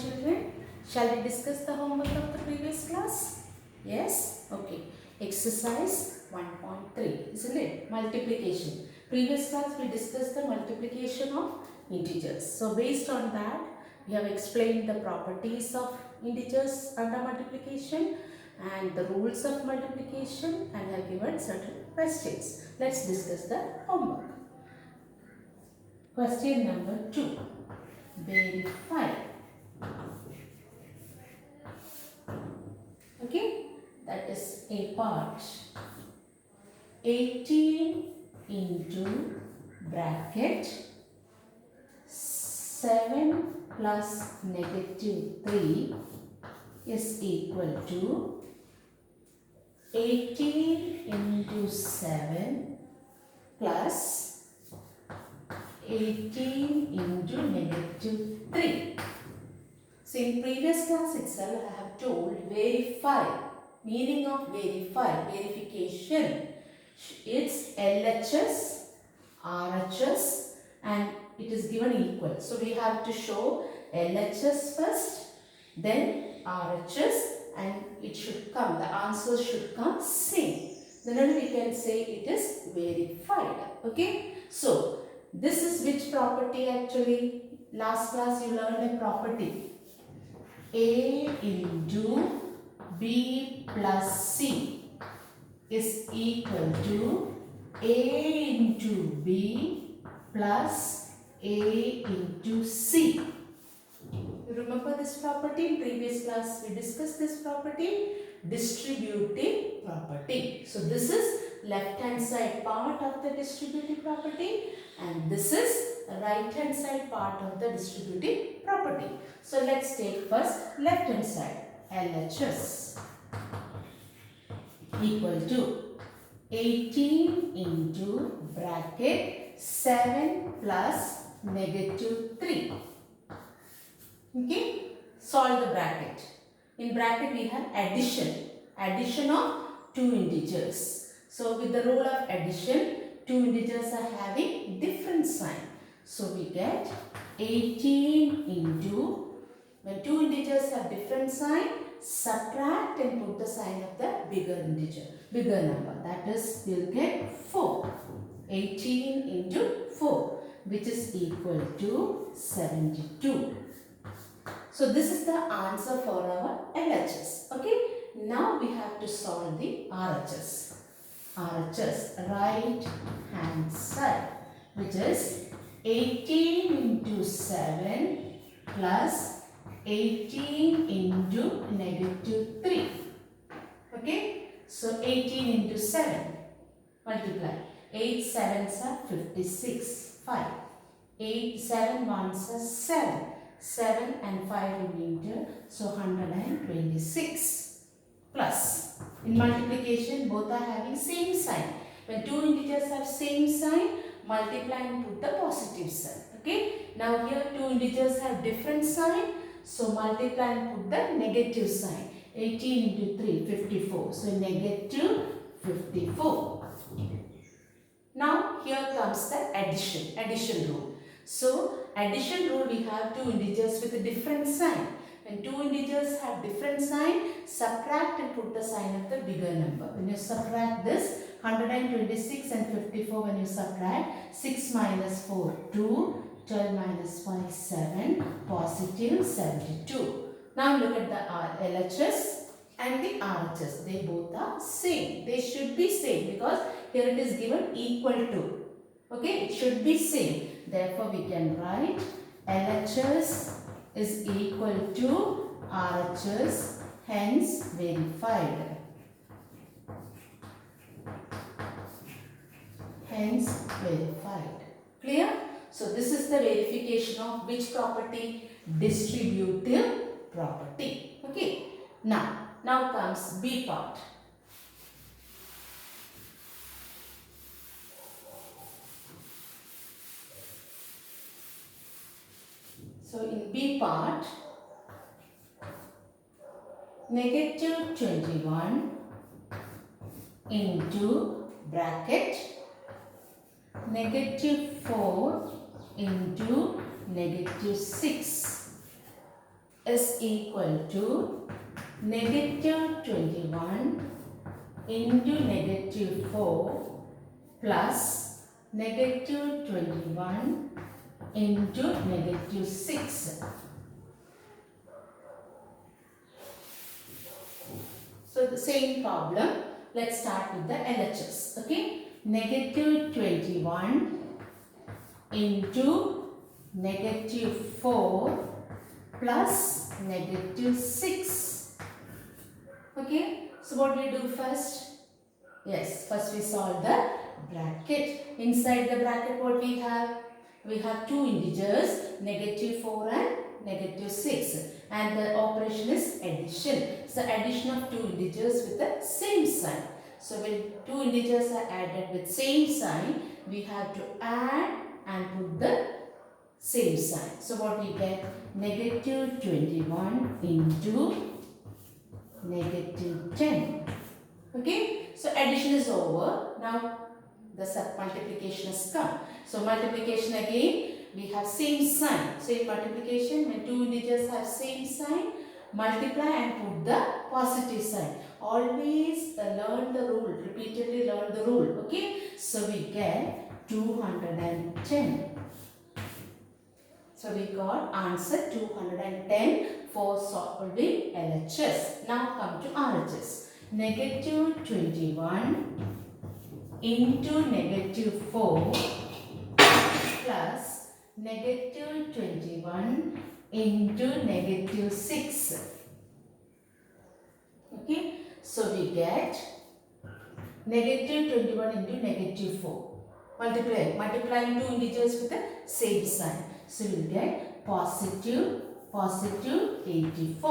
children. Shall we discuss the homework of the previous class? Yes? Okay. Exercise 1.3, isn't it? Multiplication. Previous class we discussed the multiplication of integers. So based on that, we have explained the properties of integers under multiplication and the rules of multiplication and have given certain questions. Let's discuss the homework. Question number 2. Verify. Okay, that is a part. 18 into bracket 7 plus negative 3 is equal to 18 into 7 plus 18 into negative 3. So in previous class itself I have told verify. Meaning of verify, verification. It's LHS, RHS and it is given equal. So we have to show LHS first, then RHS and it should come, the answer should come same. Then only we can say it is verified. Okay. So this is which property actually? Last class you learned a property. A into B plus C is equal to A into B plus A into C. You remember this property? In previous class we discussed this property, distributive property. So this is left hand side part of the distributive property and this is right hand side part of the distributive property. So let's take first left hand side. LHS equal to 18 into bracket 7 plus negative 3. Okay, solve the bracket. In bracket we have addition of two integers. So with the rule of addition, two integers are having different sign. So we get 18 into, when two integers have different sign, subtract and put the sign of the bigger integer, bigger number. That is, we'll get 4. 18 into 4, which is equal to 72. So this is the answer for our LHS. Okay. Now we have to solve the RHS. RHS, right hand side, which is 18 into 7 plus 18 into negative 3. Okay. So 18 into 7, multiply. 8 sevens are 56, 5. 8 7 ones are 7. 7 and 5 remainder, so 126 plus. In multiplication, both are having same sign. When two integers have same sign, multiply and put the positive sign. Okay. Now here two integers have different sign, so multiply and put the negative sign. 18 into 3, 54. So negative 54. Now here comes the addition rule. So addition rule, we have two integers with a different sign. When two integers have different sign, subtract and put the sign of the bigger number. When you subtract this, 126 and 54, when you subtract, 6 minus 4, 2, 12 minus 5, 7, positive 72. Now look at the LHS and the RHS. They both are same. They should be same because here it is given equal to. Okay, it should be same. Therefore, we can write LHS is equal to RHS, hence verified. Hence verified. Clear? So, this is the verification of which property? Distributive property. Okay. Now comes B part. So in B part, negative 21 into bracket negative 4 into negative 6 is equal to negative 21 into negative 4 plus negative 21 into negative 6. So the same problem. Let's start with the LHS. Okay. Negative 21 into negative 4 plus negative 6. Okay. So what do we do first? Yes, first we solve the bracket. Inside the bracket what we have? We have two integers, negative 4 and negative 6. And the operation is addition. So addition of two integers with the same sign. So when two integers are added with same sign, we have to add and put the same sign. So what we get? Negative 21 into negative 10. Okay. So addition is over. Now the multiplication has come. So multiplication again, we have same sign. So in multiplication, when two integers have same sign, multiply and put the positive sign. Always learn the rule, repeatedly learn the rule. Okay. So we get 210. So we got answer 210 for solving LHS. Now come to RHS. Negative 21 into negative 4 plus negative 21 into negative 6. Okay. So we get negative 21 into negative 4. Multiplying two integers with the same sign. So we will get positive 84.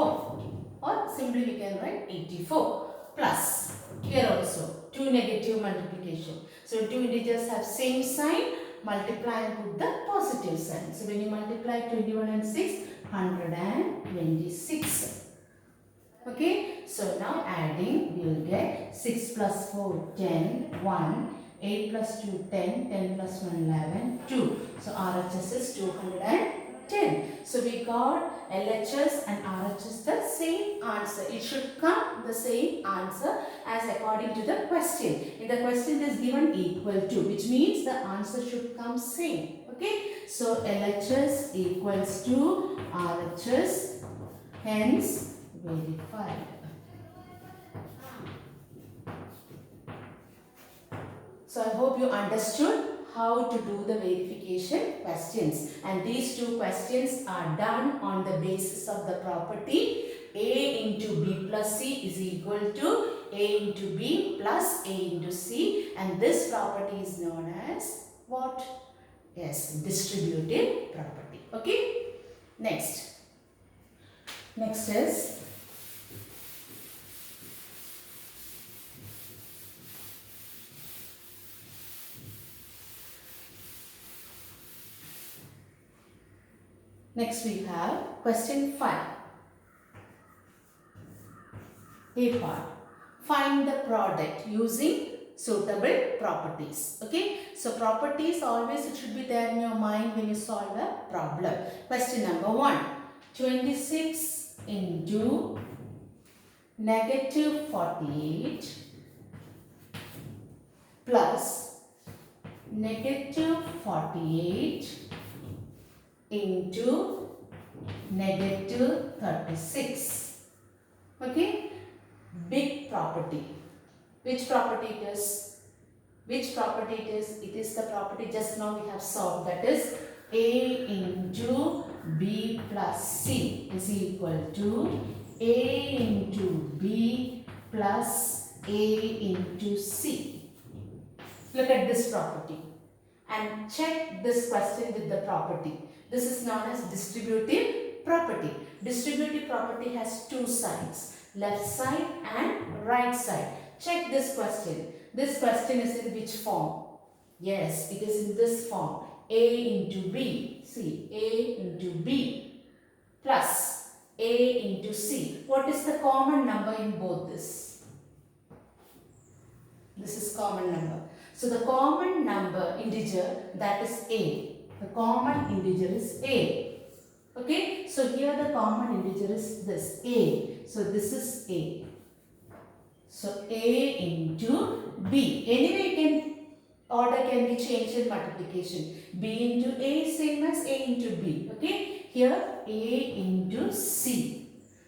Or simply we can write 84 plus. Here also two negative multiplication. So two integers have same sign, multiply and put the positive sign. So when you multiply 21 and 6, 126. Okay. So now adding, we will get 6 plus 4, 10, 1. 8 plus 2, 10, 10 plus 1, 11, 2. So RHS is 210. So we got LHS and RHS the same answer. It should come the same answer as according to the question. In the question it is given equal to, which means the answer should come same. Okay. So LHS equals to RHS, hence verified. So I hope you understood how to do the verification questions, and these two questions are done on the basis of the property A into B plus C is equal to A into B plus A into C, and this property is known as what? Yes, distributive property. Okay. Next is next we have question 5. A part. Find the product using suitable properties. Okay. So properties always it should be there in your mind when you solve a problem. Question number 1. 26 into negative 48 plus negative 48 into negative 36. Okay. Big property. Which property it is? Which property it is? It is the property just now we have solved, that is A into B plus C is equal to A into B plus A into C. Look at this property and check this question with the property. This is known as distributive property. Distributive property has two sides, left side and right side. Check this question. This question is in which form? Yes, it is in this form. A into B. See, A into B plus A into C. What is the common number in both this? This is common number. So the common number integer, that is A. The common integer is A. Okay. so here the common integer is this a. So this is a. So a into b. Anyway, order can be changed in multiplication. B into a same as a into b. Okay. Here a into c.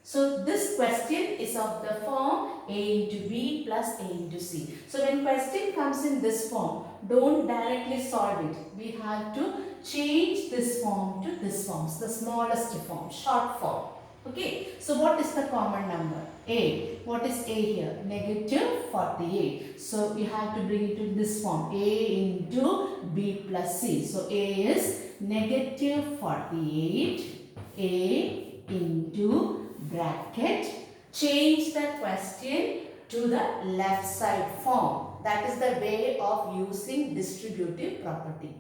So this question is of the form a into b plus a into c. So when question comes in this form, don't directly solve it. We have to change this form to this form, the smallest form, short form. Okay. So what is the common number? A. What is a here? Negative 48. So you have to bring it to this form. A into b plus c. So a is negative 48. A into bracket, change the question to the left side form. That is the way of using distributive property.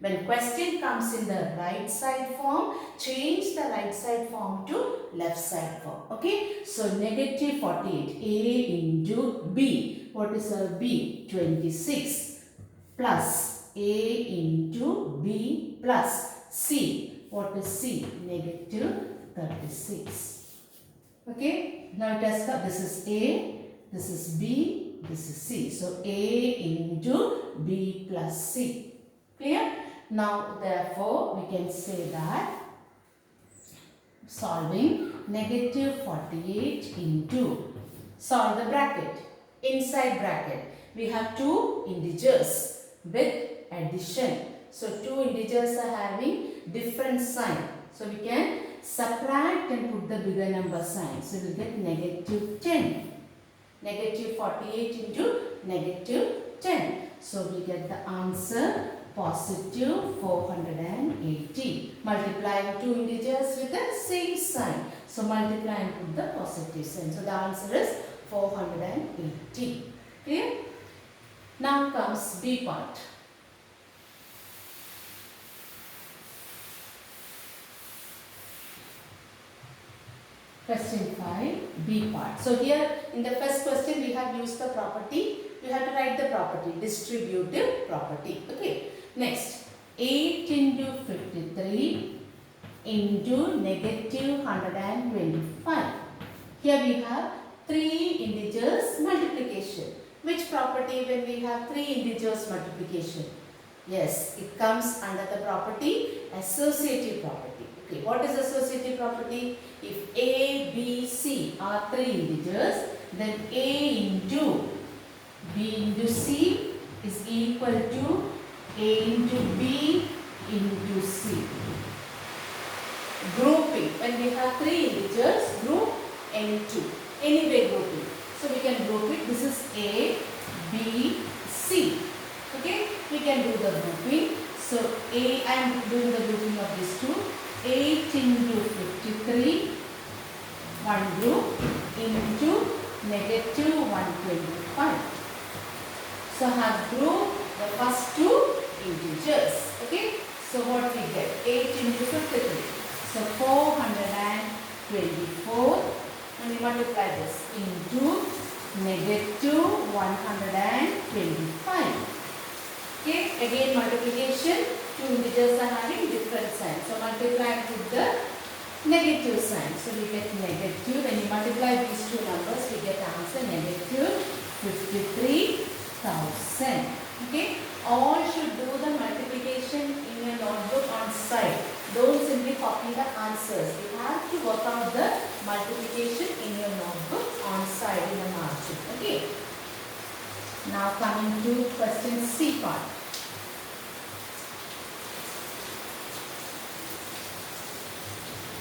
When question comes in the right side form, change the right side form to left side form. Okay. So negative 48 a into b. What is a b? 26 plus a into b plus c. What is c? Negative 36. Okay, now it has got, this is A, this is B, this is C. So A into B plus C. Clear? Now therefore we can say that solving negative 48 into, solve the bracket, inside bracket. We have two integers with addition. So two integers are having different sign. So we can subtract and put the bigger number sign. So we will get negative 10. Negative 48 into negative 10. So we get the answer positive 480. Multiplying two integers with the same sign. So multiply and put the positive sign. So the answer is 480. Clear? Now comes B part. Question 5, B part. So here in the first question we have used the property. We have to write the property, distributive property. Okay. Next, 8 into 53 into negative 125. Here we have three integers multiplication. Which property when we have three integers multiplication? Yes, it comes under the property associative property. Okay, what is associative property? If A, B, C are three integers, then A into B into C is equal to A into B into C. Grouping. When we have three integers, group into. Anyway grouping. So we can group it. This is A, B, C. Okay, we can do the grouping. So I am doing the grouping of these two. 8 into 53, one group, into negative 125. So I have grouped the first two integers. Okay, so what we get? 8 into 53. So 424, and we multiply this into negative 125. Okay, again multiplication, two integers are having different signs. So multiply with the negative sign. So we get negative. When you multiply these two numbers, we get answer negative 53,000. Okay, all should do the multiplication in your notebook on side. Don't simply copy the answers. You have to work out the multiplication in your notebook on side in the margin. Okay. Now coming to question C part.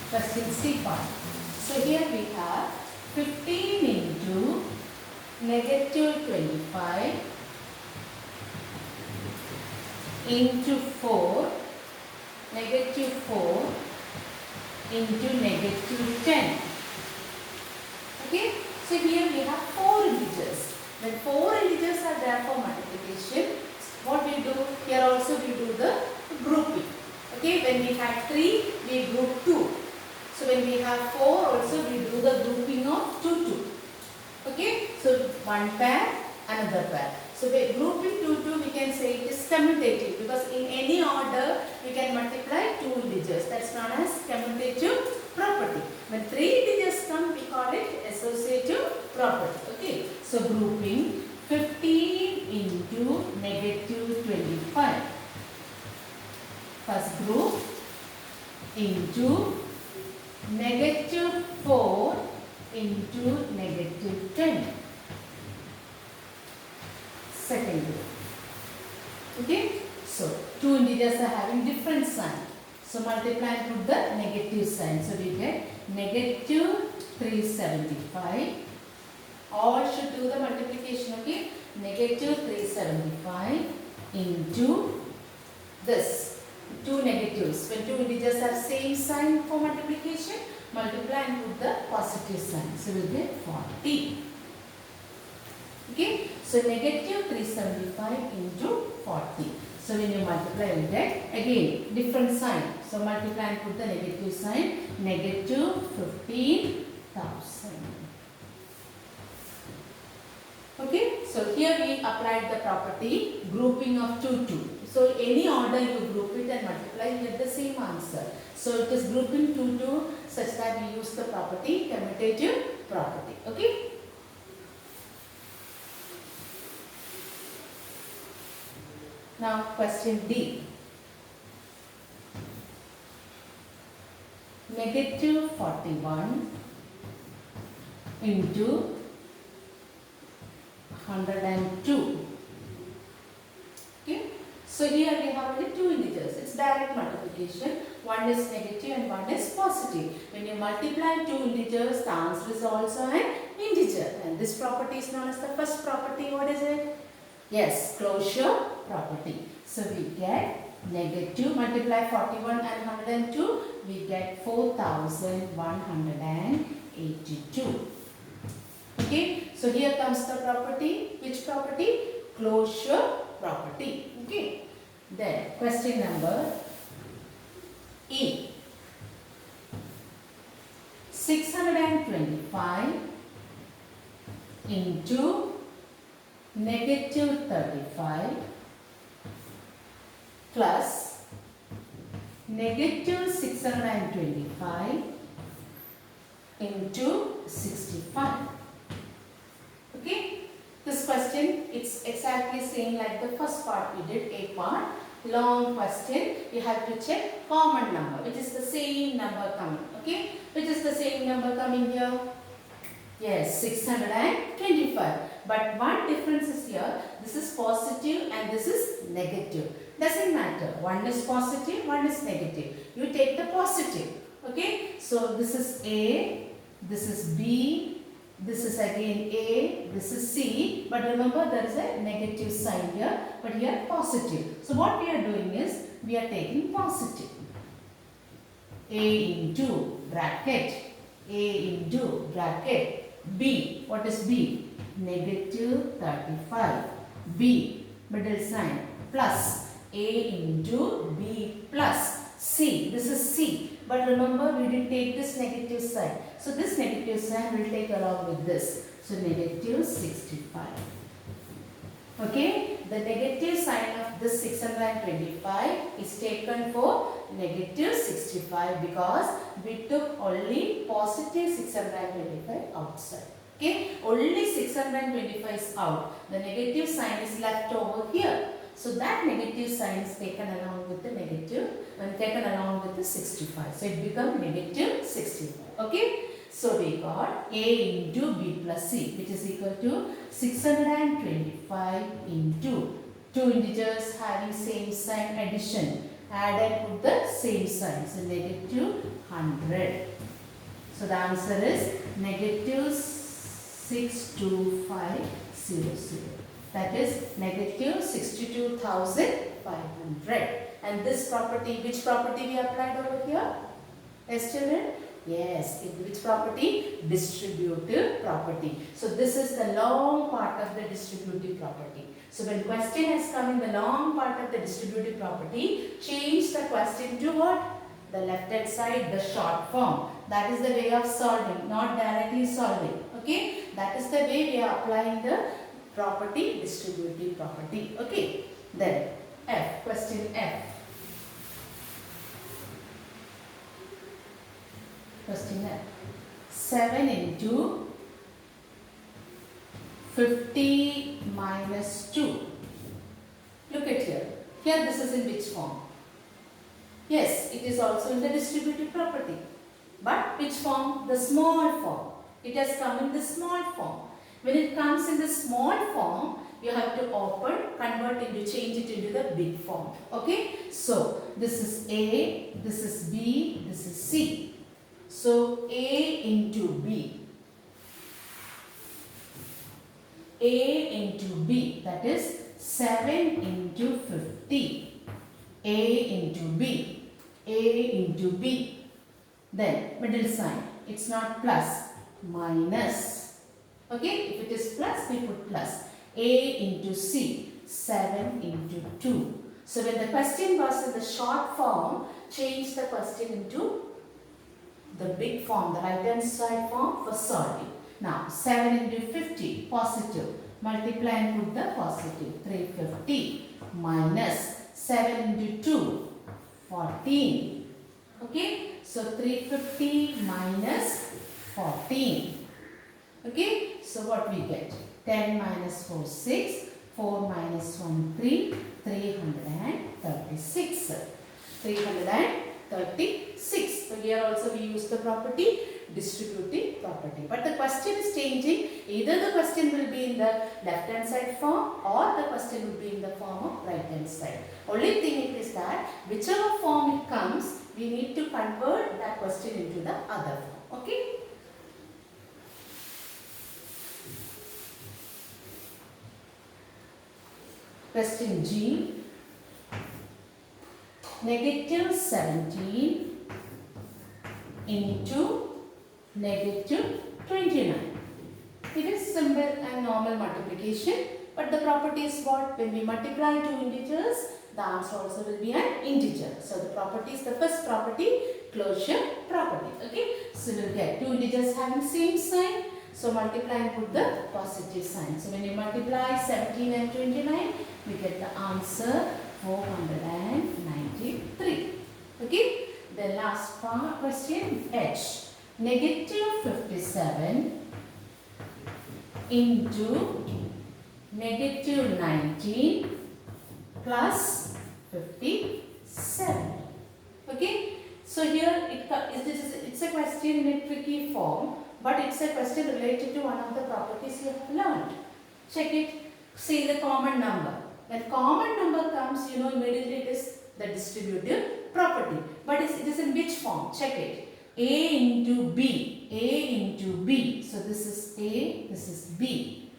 Question C part. So here we have 15 into negative 25 into 4, negative 4 into negative 10. Okay. So here we have 4 integers. When 4 integers are there for multiplication, what we do? Here also we do the grouping. Okay, when we have 3, we group 2. So when we have 4 also we do the grouping of 2, 2. Okay, so one pair, another pair. So by grouping 2, 2 we can say it is commutative, because in any order we can multiply 2 integers. That's known as commutative grouping 15 into negative 25. First group into negative 4 into negative 10. Second group. Okay, so two integers are having different sign. So multiply and put the negative sign. So we get negative 375. All should do the multiplication. Okay, negative 375 into this. Two negatives. When two integers have same sign for multiplication, multiply and put the positive sign. So we will get 40. Okay, so negative 375 into 40. So when you multiply, you get again different sign. So multiply and put the negative sign. Negative 15,000. Okay, so here we applied the property grouping of 2, 2. So any order you group it and multiply, you get the same answer. So it is grouping 2, 2 such that we use the property, commutative property. Okay. Now question D. Negative 41 into 102. Okay. So here we have only two integers. It's direct multiplication. One is negative and one is positive. When you multiply two integers, the answer is also an integer. And this property is known as the first property. What is it? Yes, closure property. So we get negative, multiply 41 and 102, we get 4182. Okay, so here comes the property. Which property? Closure property. Okay, then question number E. 625 into negative 35 plus negative 625 into 65. Okay, this question, it's exactly same like the first part we did, A part. Long question, you have to check common number, which is the same number coming. Okay, which is the same number coming here? Yes, 625. But one difference is here, this is positive and this is negative. Doesn't matter. One is positive, one is negative. You take the positive. Okay, so this is A, this is B, this is again A, this is C, but remember there is a negative sign here, but here positive. So what we are doing is, we are taking positive. A into bracket, A into bracket, B, what is B? Negative 35, B, middle sign, plus A into B plus C, this is C. But remember, we didn't take this negative sign. So this negative sign will take along with this. So negative 65. Okay, the negative sign of this 625 is taken for negative 65 because we took only positive 625 outside. Okay, only 625 is out. The negative sign is left over here. So that negative sign is taken along with the negative and taken along with the 65. So it becomes negative 65. Okay. So we got A into B plus C, which is equal to 625 into two integers having same sign addition. Add and put the same sign. So negative 100. So the answer is negative 62500. That is negative 62,500. And this property, which property we applied over here? Yes, children? Yes, which property? Distributive property. So this is the long part of the distributive property. So when question has come in the long part of the distributive property, change the question to what? The left hand side, the short form. That is the way of solving, not directly solving. Okay, that is the way we are applying the property, distributive property. Okay, then F, question F. Question F. 7 into 50 minus 2. Look at here. Here this is in which form? Yes, it is also in the distributive property. But which form? The small form. It has come in the small form. When it comes in the small form, you have to change it into the big form. Okay? So, this is A, this is B, this is C. So, A into B. A into B, that is 7 into 50. A into B. A into B. Then, middle sign. It's not plus, minus. Okay, if it is plus, we put plus. A into C, 7 into 2. So when the question was in the short form, change the question into the big form, the right hand side form for solving. Now 7 into 50, positive. Multiply and put the positive. 350 minus 7 into 2, 14. Okay, so 350 minus 14. Okay, so what we get? 10 minus 4, 6. 4 minus 1, 3. 336. 336. So here also we use the property, distributive property. But the question is changing. Either the question will be in the left hand side form or the question will be in the form of right hand side. Only thing is that whichever form it comes, we need to convert that question into the other form. Okay. Question G. Negative 17 into negative 29. It is simple and normal multiplication, but the property is what? When we multiply two integers, the answer also will be an integer. So the property is the first property, closure property. Okay, so we will get two integers having same sign. So multiply and put the positive sign. So when you multiply 17 and 29, we get the answer 493. Okay. The last part question H. Negative 57 into negative 19 plus 57. Okay. So here it's a question in a tricky form, but it's a question related to one of the properties you have learned. Check it. See the common number. When common number comes, you know immediately it is the distributive property. But it is in which form? Check it. A into B. A into B. So this is A, this is B.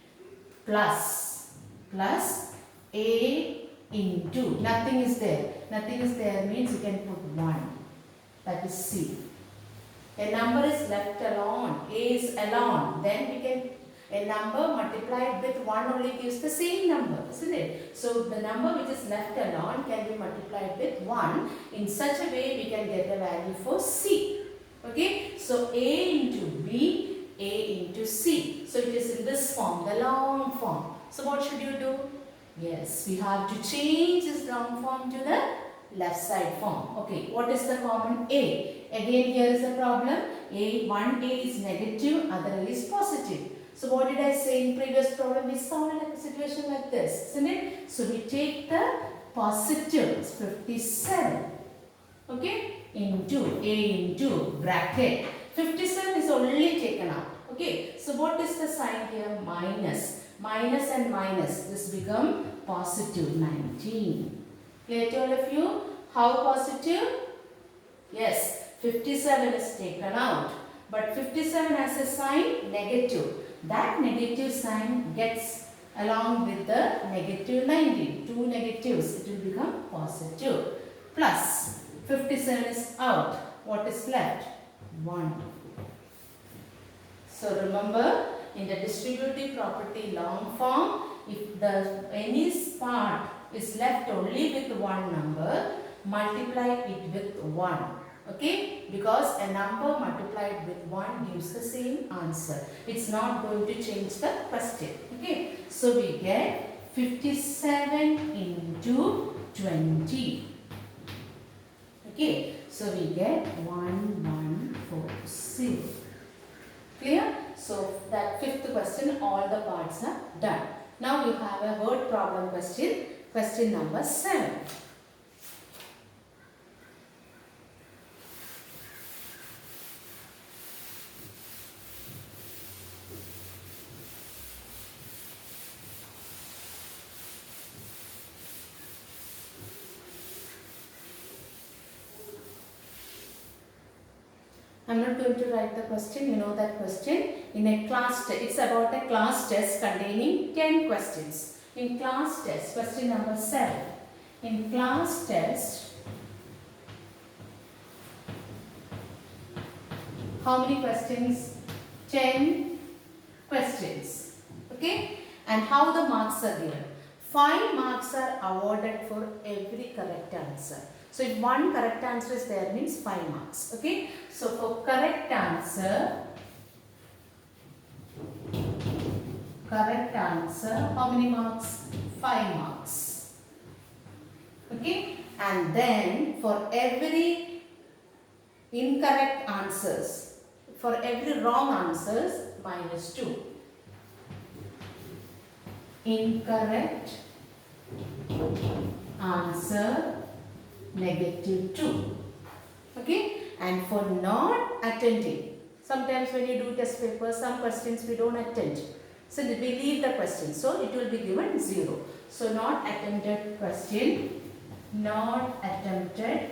Plus A into. Nothing is there. Nothing is there means you can put 1. That is C. A number is left alone. A is alone. Then we can, a number multiplied with 1 only gives the same number, isn't it? So the number which is left alone can be multiplied with 1. In such a way we can get the value for C. Okay. So A into B, A into C. So it is in this form, the long form. So what should you do? Yes, we have to change this long form to the left side form. Okay, what is the common A? Again here is the problem. One A is negative, other A is positive. So what did I say in previous problem? We saw a situation like this, isn't it? So we take the positive, 57. Okay, into A into bracket. 57 is only taken out. Okay, so what is the sign here? Minus. Minus and minus. This become positive 19. Clear to all of you? How positive? Yes, 57 is taken out. But 57 has a sign negative. That negative sign gets along with the negative 19. Two negatives, it will become positive. Plus 57 is out. What is left? 1. So remember, in the distributive property long form, if the any part is left only with one number, multiply it with 1. Okay, because a number multiplied with 1 gives the same answer. It's not going to change the question. Okay, so we get 57 into 20. Okay, so we get 1140. Clear? So that fifth question, all the parts are done. Now you have a word problem question, question number 7. I'm not going to write the question, you know that question. In a class test, it's about a class test containing 10 questions. In class test, question number 7. In class test, how many questions? 10 questions. Okay? And how the marks are given? 5 marks are awarded for every correct answer. So if one correct answer is there, means 5 marks. Okay? So for correct answer, how many marks? 5 marks. Okay? And then for every incorrect answers, for every wrong answers, -2. Incorrect answer, -2. Okay? And for not attending, sometimes when you do test papers, some questions we don't attend. So we leave the question. So it will be given 0. So not attempted question, not attempted,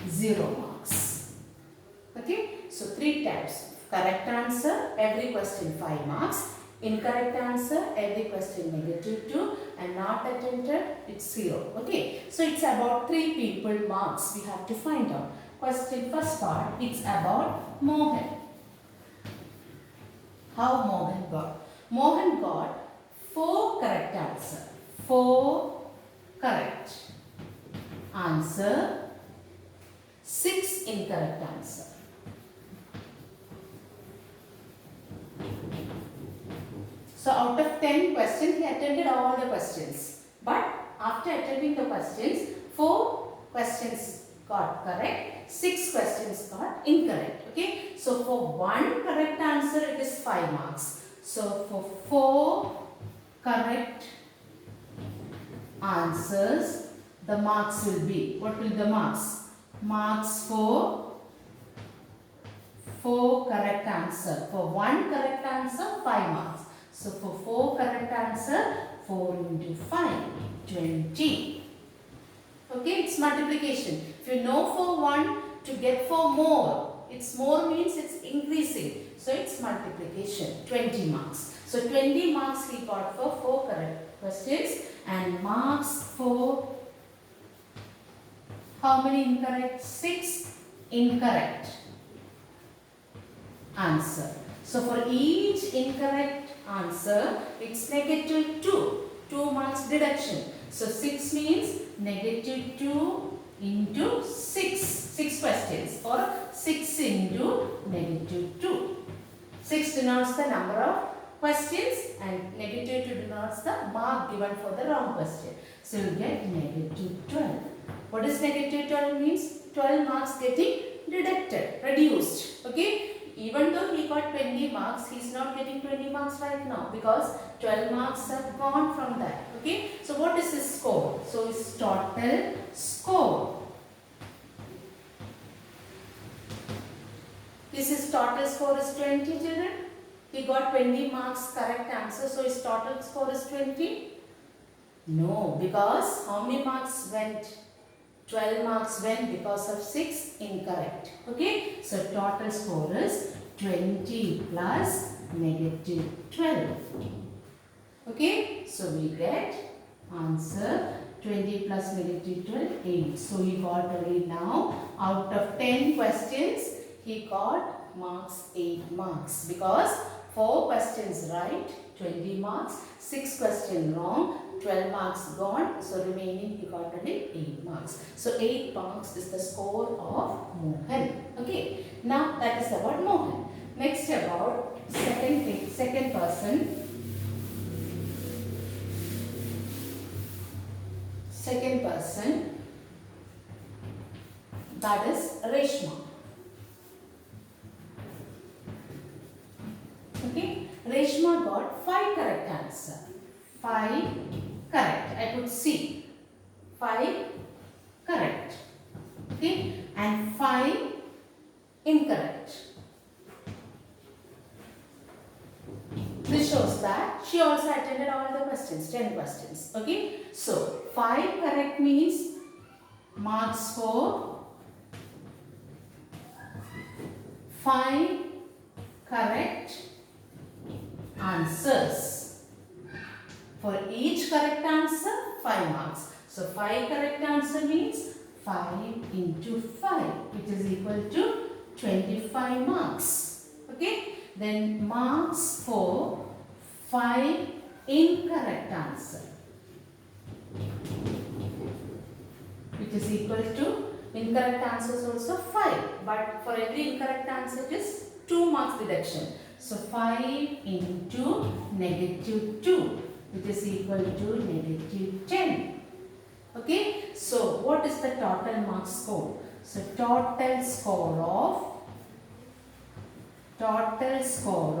0 marks. Okay? So 3 types. Correct answer, every question 5 marks. Incorrect answer, every question -2, and not attempted, it's 0. Okay, so it's about 3 people marks we have to find out. Question first part, it's about Mohan. How Mohan got? Mohan got 4 correct answer. 4 correct answer, 6 incorrect answer. So out of 10 questions, he attended all the questions. But after attending the questions, 4 questions got correct, 6 questions got incorrect. Okay. So for 1 correct answer, it is 5 marks. So for 4 correct answers, the marks will be, what will the marks? Marks for 4 correct answer. For 1 correct answer, 5 marks. So for 4 correct answer, 4 into 5, 20. Okay, it's multiplication. If you know for 1 to get for more, it's more means it's increasing. So it's multiplication, 20 marks. So 20 marks he got for 4 correct questions, and marks for how many incorrect? 6 incorrect answer. So for each incorrect answer, it's -2. 2 marks deduction. So 6 means -2 into 6. 6 questions, or 6 into -2. 6 denotes the number of questions, and -2 denotes the mark given for the wrong question. So you get -12. What does -12 means? 12 marks getting deducted, reduced. Okay? Even though he got 20 marks, he is not getting 20 marks right now, because 12 marks have gone from that. Okay? So what is his score? So his total score. This is total score is 20, children. He got 20 marks correct answer. So his total score is 20? No, because how many marks went? 12 marks went because of 6 incorrect. Okay? So total score is 20 plus -12. Okay? So we get answer 20 plus -12, 8. So he got only now, out of 10 questions, he got marks 8 marks, because 4 questions right, 20 marks, 6 questions wrong, 12 marks gone, so remaining he got only 8 marks. So 8 marks is the score of Mohan. Okay, now that is about Mohan. Next about second person. Second person, that is Reshma. 5 correct. I put C. 5 correct. Okay, and 5 incorrect. This shows that she also attended all the questions, 10 questions. Okay, so 5 correct means marks for 5 correct answers. For each correct answer, 5 marks. So 5 correct answer means 5 into 5, which is equal to 25 marks. Okay, then marks for 5 incorrect answer, which is equal to, incorrect answers also 5, but for every incorrect answer it is 2 marks deduction. So 5 into -2, which is equal to -10. Okay, so what is the total mark score? So total score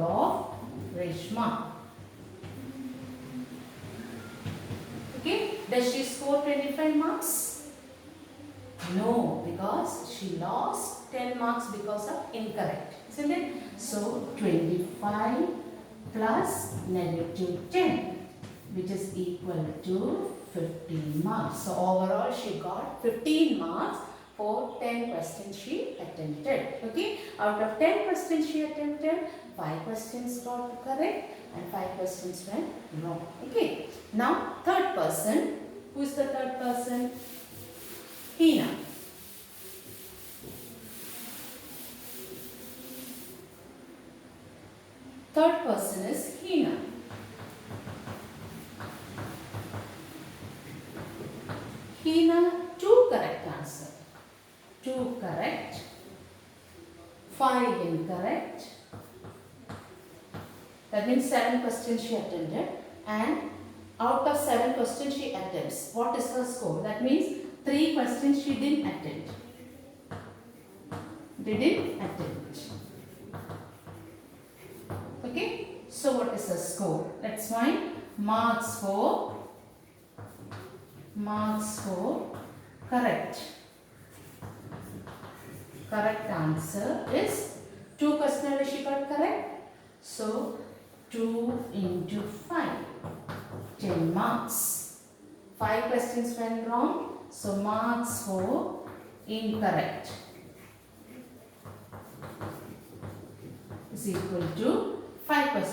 of Reshma. Okay, does she score 25 marks? No, because she lost 10 marks because of incorrect, isn't it? So 25 plus -10, which is equal to 15 marks. So overall she got 15 marks for 10 questions she attempted. Okay, out of 10 questions she attempted, 5 questions got correct and 5 questions went wrong. Okay, now third person. Who is the third person? Hina. Third person is Hina. Hina, 2 correct answer. 2 correct, 5 incorrect. That means 7 questions she attended, and out of 7 questions she attempts, what is her score? That means 3 questions she didn't attend. Okay, so what is her score? Let's find marks for correct answer is 2 questions she got correct. So 2 into 5, 10 marks. 5 questions went wrong, so marks for incorrect is equal to 5